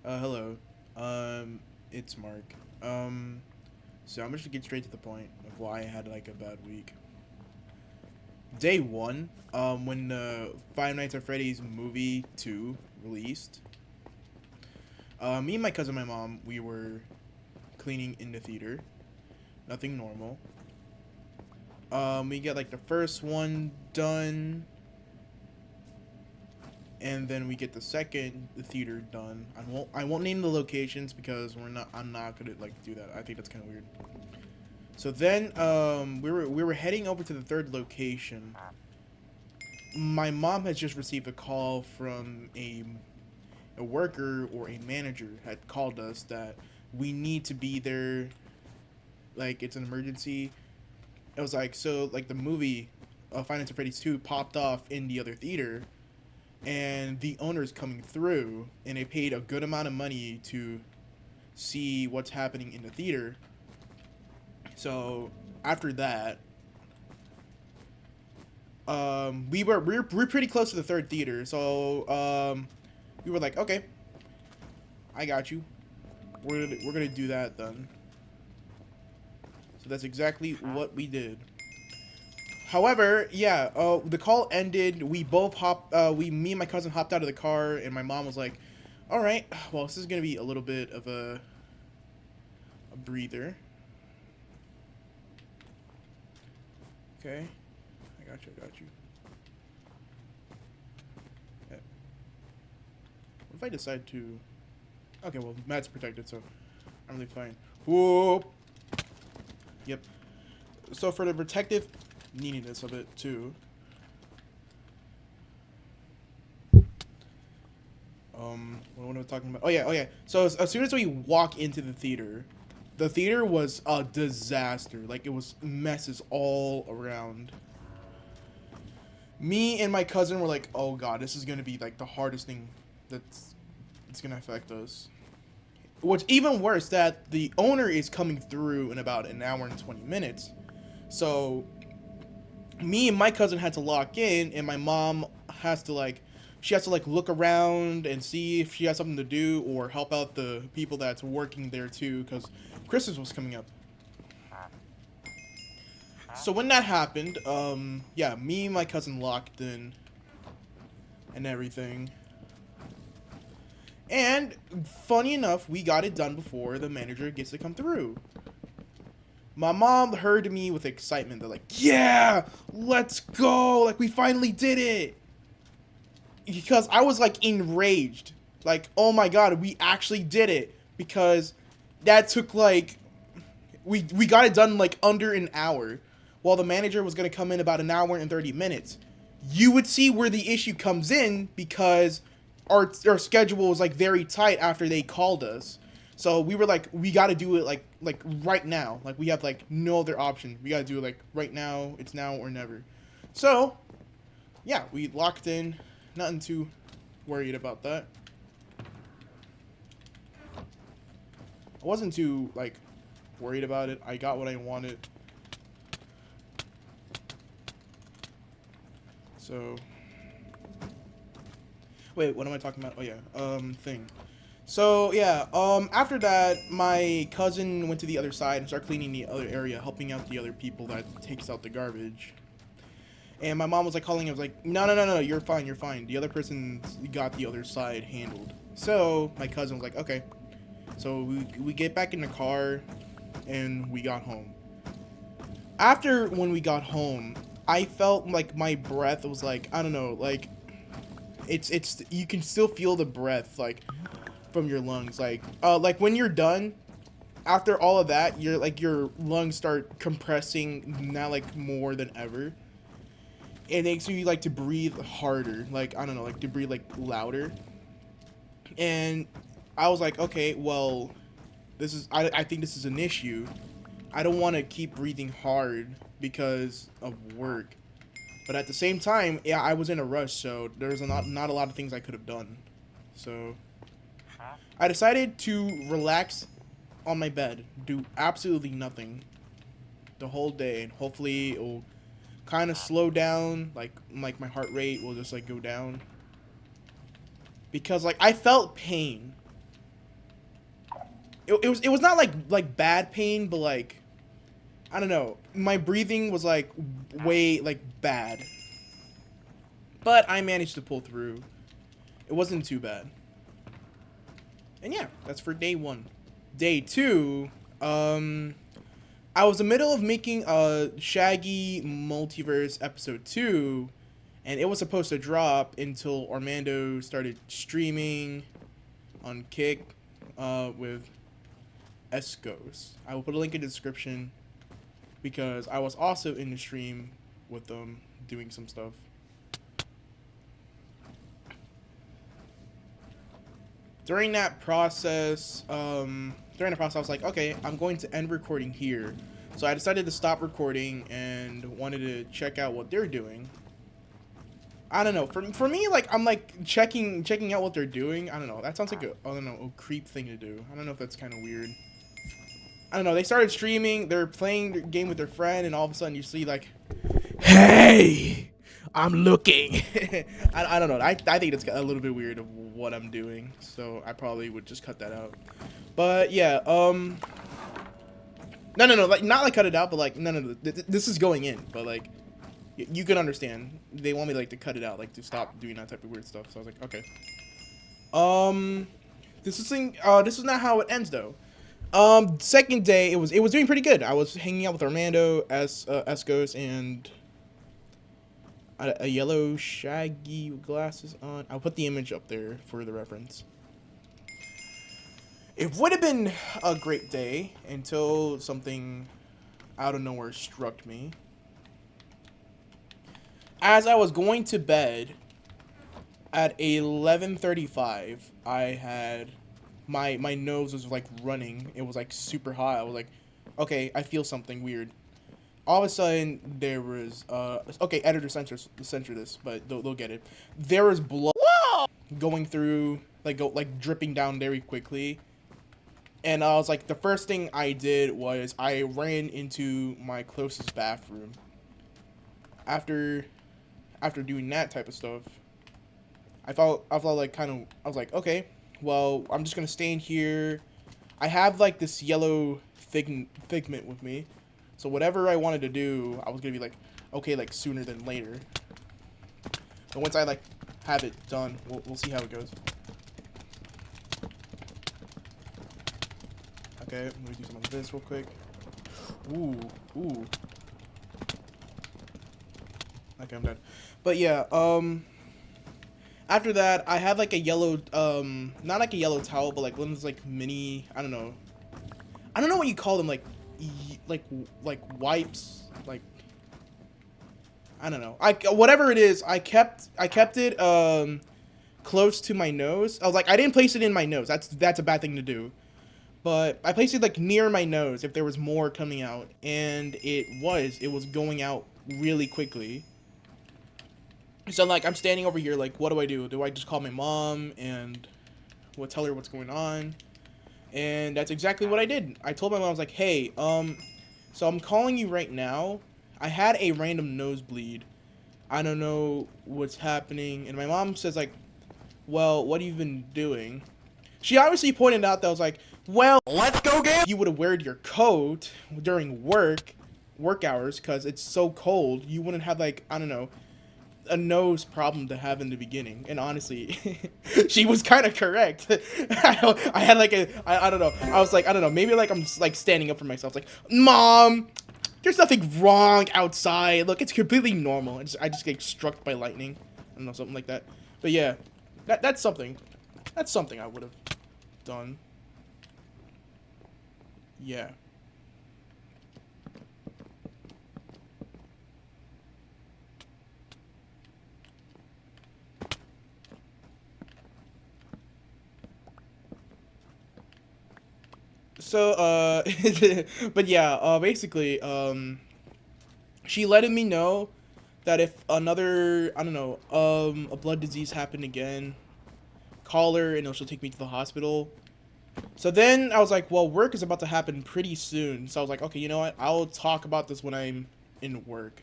Hello. Um, it's Mark. Um, so I'm just gonna get straight to the point of why I had like a bad week. Day one, when Five Nights at Freddy's movie 2 released, me and my cousin, and my mom, we were cleaning in the theater. Nothing normal. We get like the first one done, and then we get the theater done. I won't name the locations because I'm not gonna like do that. I think that's kind of weird. So then we were heading over to the third location. My mom has just received a call from a worker or a manager had called us that we need to be there, like it's an emergency. It was like, so like the movie Five Nights at Freddy's 2 popped off in the other theater, and the owner's coming through, and they paid a good amount of money to see what's happening in the theater. So after that, we're pretty close to the third theater. So we were like, okay, I got you. We're gonna do that then. So that's exactly what we did. However, yeah, the call ended. We both me and my cousin hopped out of the car, and my mom was like, "All right, well, this is gonna be a little bit of a breather." Okay, I got you. I got you. Yeah. What if I decide to? Okay, well, Matt's protected, so I'm really fine. Whoop. Yep. So for the protective neediness of it too, what am I talking about? Oh yeah. So as soon as we walk into the theater was a disaster. Like it was messes all around. Me and my cousin were like, "Oh God, this is gonna be like the hardest thing that's it's gonna affect us." What's even worse that the owner is coming through in about an hour and 20 minutes. So me and my cousin had to lock in, and my mom has to like she has to like look around and see if she has something to do or help out the people that's working there too, because Christmas was coming up. So when that happened, yeah, me and my cousin locked in and everything. And funny enough, we got it done before the manager gets to come through. My mom heard me with excitement. They're like, "Yeah, let's go! Like we finally did it!" Because I was like enraged. Like, "Oh my God, we actually did it!" Because that took like we got it done like under an hour, while the manager was gonna come in about an hour and 30 minutes. You would see where the issue comes in because our schedule was like very tight after they called us. So we were like, we got to do it like right now. Like we have like no other option. We got to do it like right now. It's now or never. So yeah, we locked in. Nothing too worried about that. I wasn't too like worried about it. I got what I wanted. So wait, what am I talking about? Oh yeah, thing. So yeah, after that, my cousin went to the other side and started cleaning the other area, helping out the other people that takes out the garbage. And my mom was like calling. I was like, no, you're fine, you're fine. The other person got the other side handled. So my cousin was like, okay. So we get back in the car, and we got home. After when we got home, I felt like my breath was like, I don't know, like it's you can still feel the breath like from your lungs, like when you're done after all of that, you're like your lungs start compressing now like more than ever. It makes you like to breathe harder, like I don't know, like to breathe like louder. And I was like, okay, well, I think this is an issue. I don't want to keep breathing hard because of work, but at the same time, yeah, I was in a rush, so there's not a lot of things I could have done. So I decided to relax on my bed, do absolutely nothing the whole day, and hopefully it will kind of slow down, like my heart rate will just like go down, because like I felt pain. it was not like bad pain, but like I don't know. My breathing was like way like bad. But I managed to pull through. It wasn't too bad. And yeah, that's for day 1. Day 2, I was in the middle of making a Shaggy Multiverse episode 2, and it was supposed to drop until Armando started streaming on Kick with Escos. I will put a link in the description because I was also in the stream with them doing some stuff. During that process, I was like, okay, I'm going to end recording here. So I decided to stop recording and wanted to check out what they're doing. I don't know. For me, like I'm like checking out what they're doing. I don't know. That sounds like a creep thing to do. I don't know if that's kind of weird. I don't know. They started streaming. They're playing the game with their friend, and all of a sudden you see like, hey, I'm looking. I don't know. I think it's a little bit weird of what I'm doing, so I probably would just cut that out. But yeah, no, like not like cut it out, but like no, this is going in, but like you can understand. They want me like to cut it out, like to stop doing that type of weird stuff. So I was like, okay. This is not how it ends though. Second day, it was doing pretty good. I was hanging out with Armando, Escos, and a yellow Shaggy with glasses on. I'll put the image up there for the reference. It would have been a great day until something out of nowhere struck me. As I was going to bed at 11:35, I had my nose was like running. It was like super hot. I was like, okay, I feel something weird. All of a sudden, there was okay, editor censor this, but they'll get it. There was blood going through, like dripping down very quickly. And I was like, the first thing I did was I ran into my closest bathroom. After doing that type of stuff, I felt like I was like, okay, well, I'm just gonna stay in here. I have like this yellow figment with me, so whatever I wanted to do, I was gonna be like, okay, like sooner than later. But once I like have it done, we'll see how it goes. Okay, let me do some of this real quick. Ooh. Okay, I'm done. But yeah, after that, I had like a yellow, not like a yellow towel, but like one of those like mini, I don't know what you call them, like wipes, like, I don't know. Whatever it is, I kept it, close to my nose. I was like, I didn't place it in my nose. That's a bad thing to do. But I placed it like near my nose if there was more coming out, and it was going out really quickly. So like I'm standing over here like, what do I do? Do I just call my mom and tell her what's going on? And that's exactly what I did. I told my mom, I was like, hey, so I'm calling you right now. I had a random nosebleed. I don't know what's happening. And my mom says like, well, what have you been doing? She obviously pointed out that I was like, well, let's go get. You would have worn your coat during work hours because it's so cold. You wouldn't have like, I don't know, a nose problem to have in the beginning. And honestly, she was kind of correct. I had like I don't know. I was like, I don't know. Maybe like I'm like standing up for myself. Like, Mom, there's nothing wrong outside. Look, it's completely normal. I just get struck by lightning. I don't know, something like that. But yeah, that's something. That's something I would have done. Yeah. So, but yeah, basically, she letting me know that if another, I don't know, a blood disease happened again, call her and she'll take me to the hospital. So then I was like, well, work is about to happen pretty soon. So I was like, okay, you know what? I'll talk about this when I'm in work.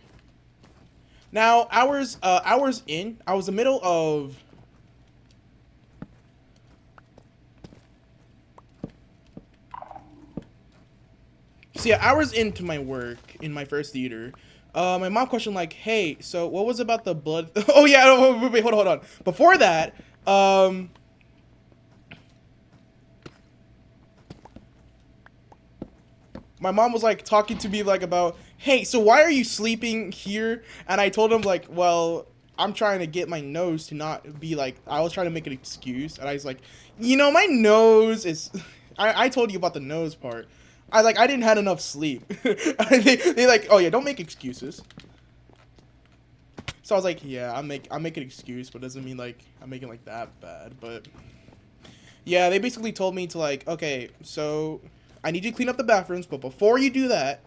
Now, hours in, I was in the middle of... So yeah, hours into my work in my first theater, my mom questioned like, "Hey, so what was about the blood?" Oh yeah, wait, hold on. Before that, my mom was like talking to me like about, "Hey, so why are you sleeping here?" And I told him like, "Well, I'm trying to get my nose to not be like." I was trying to make an excuse, and I was like, my nose is." I told you about the nose part. I didn't had enough sleep. They like, "Oh yeah, don't make excuses." So I was like, "Yeah, I'm making an excuse, but it doesn't mean like I'm making like that bad." But yeah, they basically told me to like, "Okay, so I need you to clean up the bathrooms, but before you do that,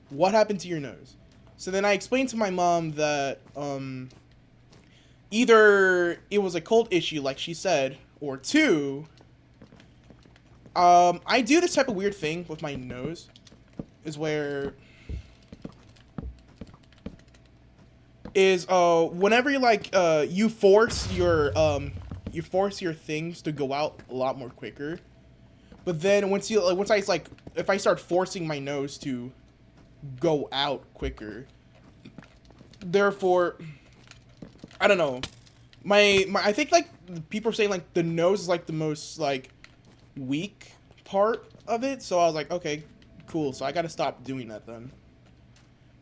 what happened to your nose?" So then I explained to my mom that either it was a cold issue, like she said, or two, I do this type of weird thing with my nose, is where whenever you like you force your things to go out a lot more quicker, but then once I like if I start forcing my nose to go out quicker, therefore I don't know. My I think like people are saying like the nose is like the most like weak part of it. So I was like, okay, cool. So I gotta stop doing that then.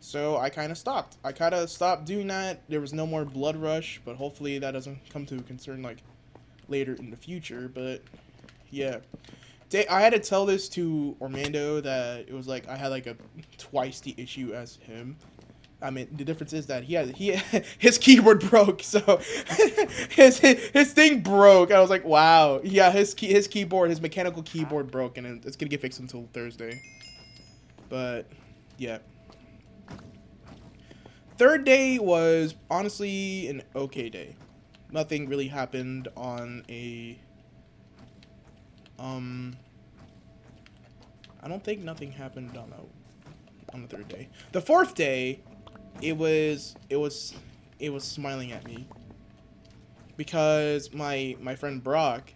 So I kind of stopped. I kind of stopped doing that. There was no more blood rush, but hopefully that doesn't come to a concern like later in the future. But yeah, I had to tell this to Armando that it was like I had like a twice the issue as him. I mean, the difference is that his keyboard broke, so his thing broke. I was like, wow, yeah, his keyboard, his mechanical keyboard broke, and it's gonna get fixed until Thursday. But yeah, third day was honestly an okay day. Nothing really happened on a I don't think nothing happened on the third day. The fourth day, it was smiling at me because my friend Brock,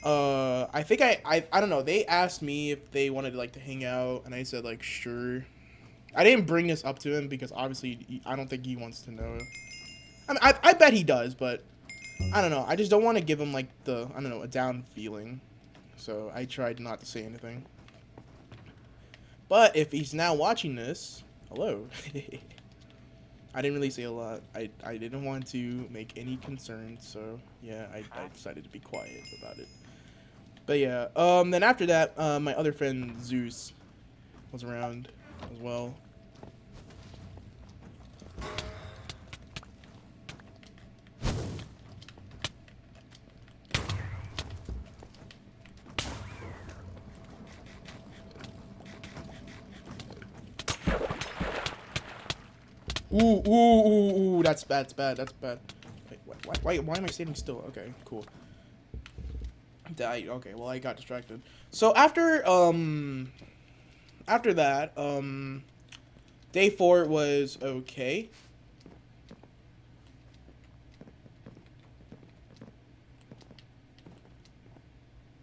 I think I don't know, they asked me if they wanted like to hang out, and I said like sure. I didn't bring this up to him because obviously I don't think he wants to know. I mean, I bet he does, but I don't know, I just don't want to give him like I don't know, a down feeling, so I tried not to say anything. But if he's now watching this, hello. I didn't really say a lot. I didn't want to make any concerns, so yeah, I decided to be quiet about it. But yeah, then after that, my other friend Zeus was around as well. Ooh, that's bad, that's bad. Wait, why am I standing still? Okay, cool. Okay, well, I got distracted. So after that, day 4 was okay.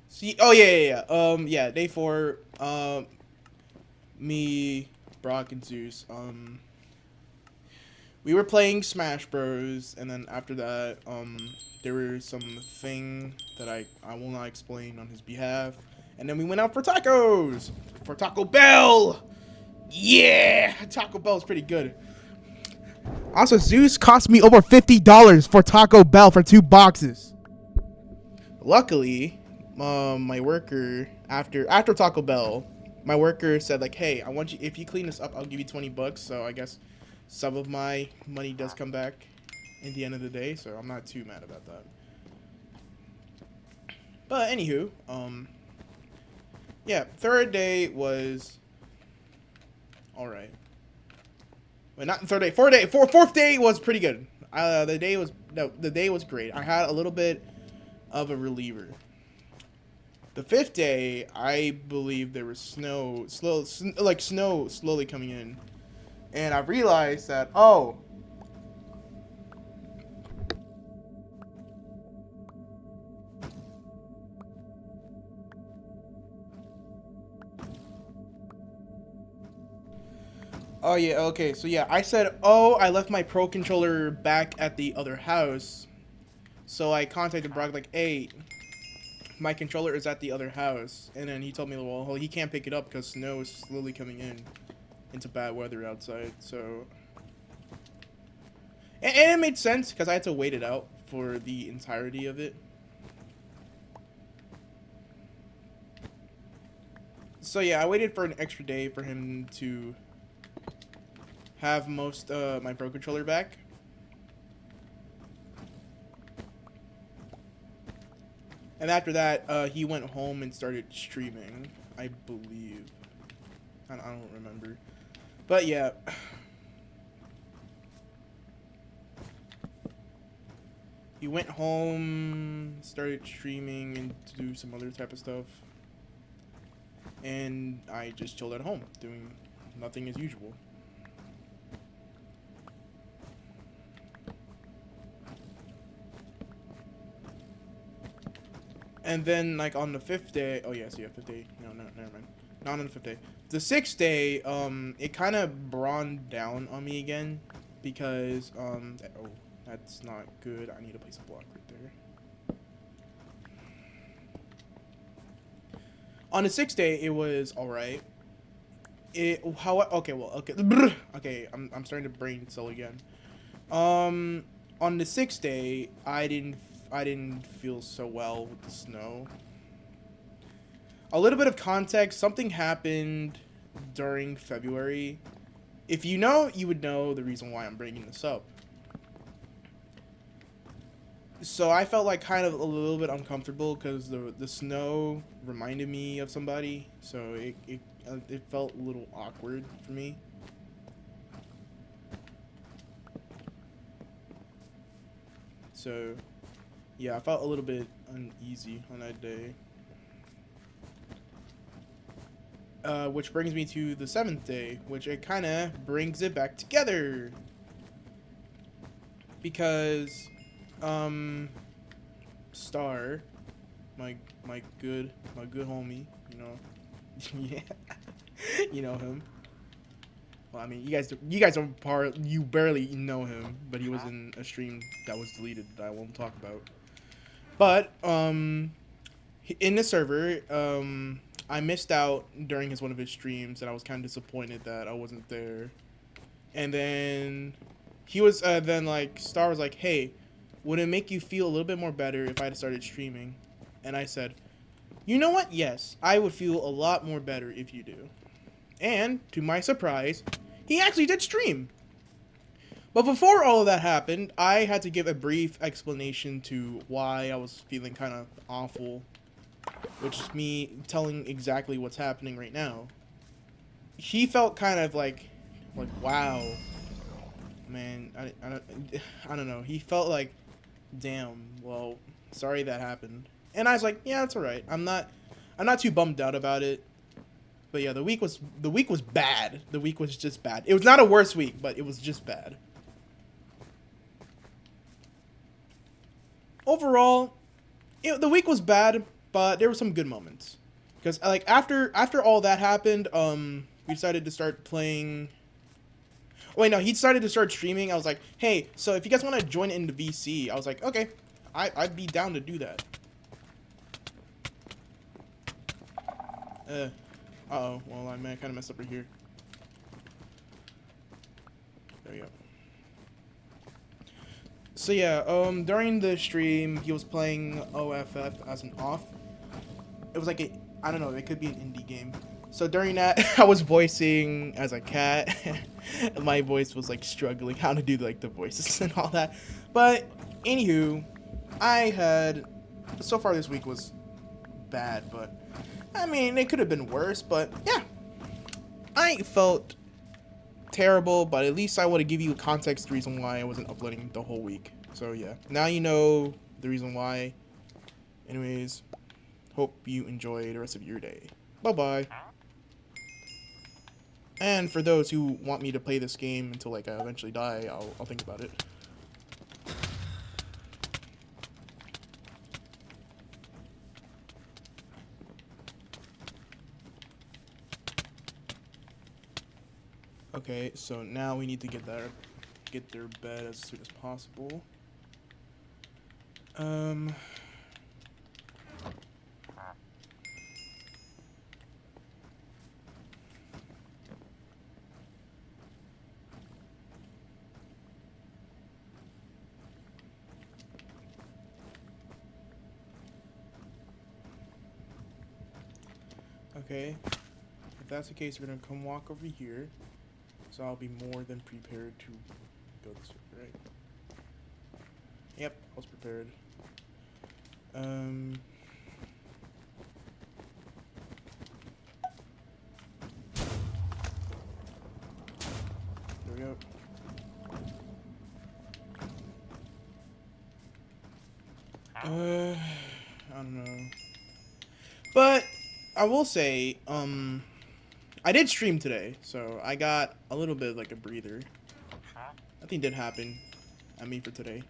See, oh yeah, day 4, me, Brock, and Zeus, we were playing Smash Bros, and then after that, there was some thing that I will not explain on his behalf, and then we went out for tacos for Taco Bell. Yeah, Taco Bell is pretty good. Also, Zeus cost me over $50 for Taco Bell for 2 boxes. Luckily, my worker after Taco Bell, my worker said like, "Hey, I want you if you clean this up, I'll give you $20." So I guess some of my money does come back in the end of the day, so I'm not too mad about that. But anywho, yeah, third day was all right. Well, not third day, fourth day was pretty good. The day was great. I had a little bit of a reliever. The fifth day, I believe there was snow slowly coming in, and I realized that Oh yeah, okay. So yeah, I said, "Oh, I left my Pro controller back at the other house." So I contacted Brock like, "Hey, my controller is at the other house." And then he told me, "Well, he can't pick it up because snow is slowly coming in into bad weather outside." So and it made sense because I had to wait it out for the entirety of it. So yeah, I waited for an extra day for him to have most my Pro controller back. And after that, he went home and started streaming, I believe. I don't remember. But yeah. He went home, started streaming, and to do some other type of stuff. And I just chilled at home, doing nothing as usual. And then, like, on the 5th day, oh yes, yeah, 5th day, no, never mind. Not on the 5th day. The 6th day, it kind of brawned down on me again, because, oh, that's not good. I need to place a block right there. On the 6th day, it was alright. Okay, I'm starting to brain cell again. On the 6th day, I didn't feel so well with the snow. A little bit of context, something happened during February. If you know, you would know the reason why I'm bringing this up. So I felt like kind of a little bit uncomfortable because the snow reminded me of somebody. So it felt a little awkward for me. So yeah, I felt a little bit uneasy on that day. Which brings me to the 7th day, which it kind of brings it back together. Because, Star, my good homie, you know, yeah, you know him. Well, I mean, you guys don't you barely know him, but he was in a stream that was deleted that I won't talk about. But, in the server, I missed out during one of his streams, and I was kind of disappointed that I wasn't there. And then he was, then like Star was like, "Hey, would it make you feel a little bit more better if I had started streaming?" And I said, "You know what? Yes, I would feel a lot more better if you do." And to my surprise, he actually did stream. But before all of that happened, I had to give a brief explanation to why I was feeling kind of awful, which is me telling exactly what's happening right now. He felt kind of like wow, man, I don't know. He felt like, damn, well, sorry that happened. And I was like, yeah, it's all right. I'm not too bummed out about it. But yeah, the week was bad. The week was just bad. It was not a worse week, but it was just bad. Overall, the week was bad, but there were some good moments. Because like after all that happened, we decided to start playing. Oh, wait, no, he decided to start streaming. I was like, hey, so if you guys want to join in the VC, I was like, okay, I'd be down to do that. Uh-oh, well, I kind of messed up right here. There we go. So yeah, during the stream, he was playing OFF as an off. It was like I don't know, it could be an indie game. So during that, I was voicing as a cat. My voice was like struggling how to do like the voices and all that. But anywho, so far this week was bad, but I mean, it could have been worse, but yeah. I felt terrible, but at least I want to give you a context reason why I wasn't uploading the whole week. So yeah, now you know the reason why. Anyways, hope you enjoy the rest of your day. Bye-bye. And for those who want me to play this game until like I eventually die, I'll think about it. Okay, so now we need to get their bed as soon as possible. Okay, if that's the case, we're gonna come walk over here. So I'll be more than prepared to go this way, right? Yep, I was prepared. There we go. I don't know. But I will say, I did stream today, so I got a little bit of like a breather. Nothing did happen, for today.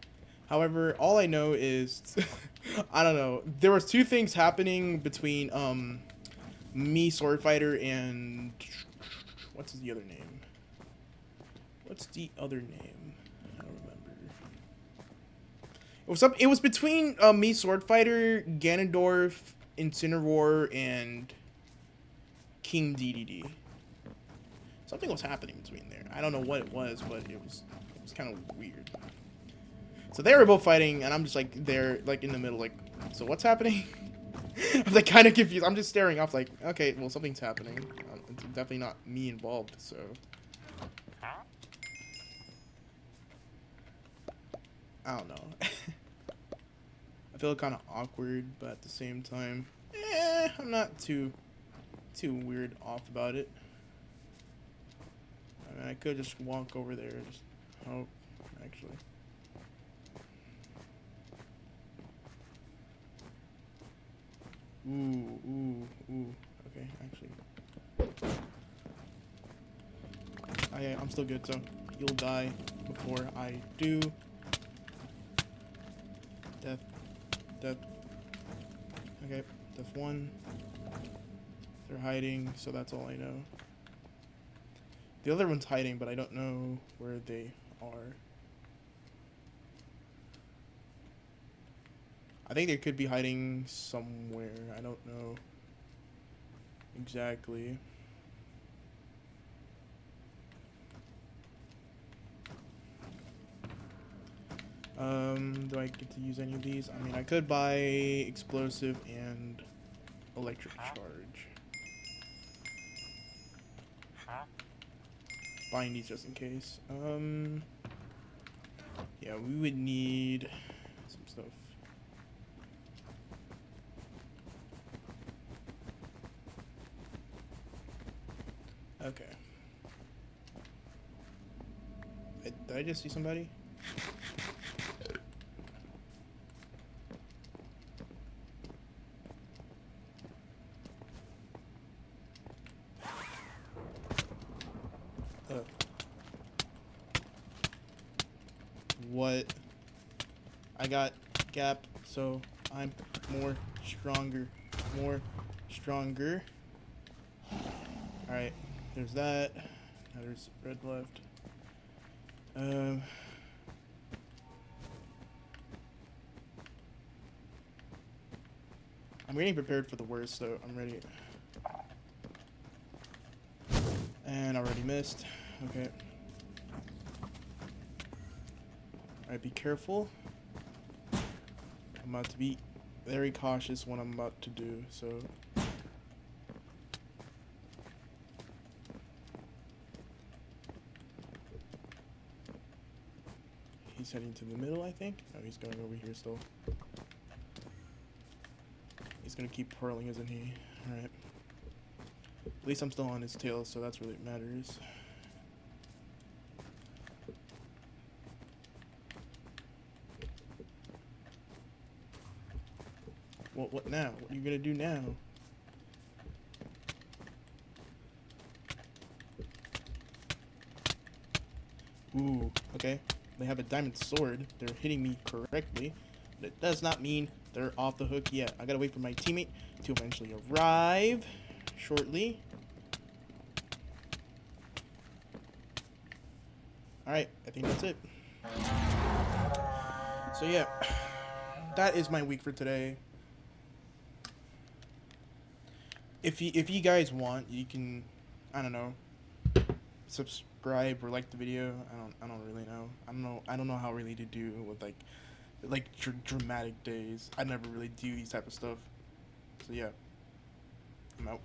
However, all I know is, I don't know. There was two things happening between me, Sword Fighter, and what's the other name? What's the other name? I don't remember. It was between me, Sword Fighter, Ganondorf, Incineroar, and King DDD. Something was happening between there. I don't know what it was, but it was kind of weird. So they were both fighting, and I'm just like there, like in the middle, like, so what's happening? I'm like kind of confused. I'm just staring off, like, okay, well something's happening. It's definitely not me involved, so. I don't know. I feel kind of awkward, but at the same time, I'm not too weird off about it. I mean, I could just walk over there. Just hope, actually. Ooh. Okay, actually. I'm still good, so you'll die before I do. Death. Okay, death 1. They're hiding, so that's all I know. The other one's hiding, but I don't know where they are. I think they could be hiding somewhere. I don't know exactly. Do I get to use any of these? I mean, I could buy explosive and electric charge. Buying these just in case. Yeah, we would need some stuff. Okay. Did I just see somebody? What? I got gap, so I'm more stronger. Alright, there's that. Now there's red left. I'm getting prepared for the worst, so I'm ready. And I already missed. Okay. Alright, be careful. I'm about to be very cautious what I'm about to do, so. He's heading to the middle, I think. No, he's going over here still. He's gonna keep whirling, isn't he? Alright. At least I'm still on his tail, so that's really what matters. Well, what now? What are you gonna do now? Ooh, okay. They have a diamond sword. They're hitting me correctly. But it does not mean they're off the hook yet. I gotta wait for my teammate to eventually arrive shortly. Alright, I think that's it. So yeah, that is my week for today. If you guys want, you can, I don't know, subscribe or like the video. I don't really know. I don't know how really to do with dramatic days. I never really do these type of stuff. So yeah, I'm out.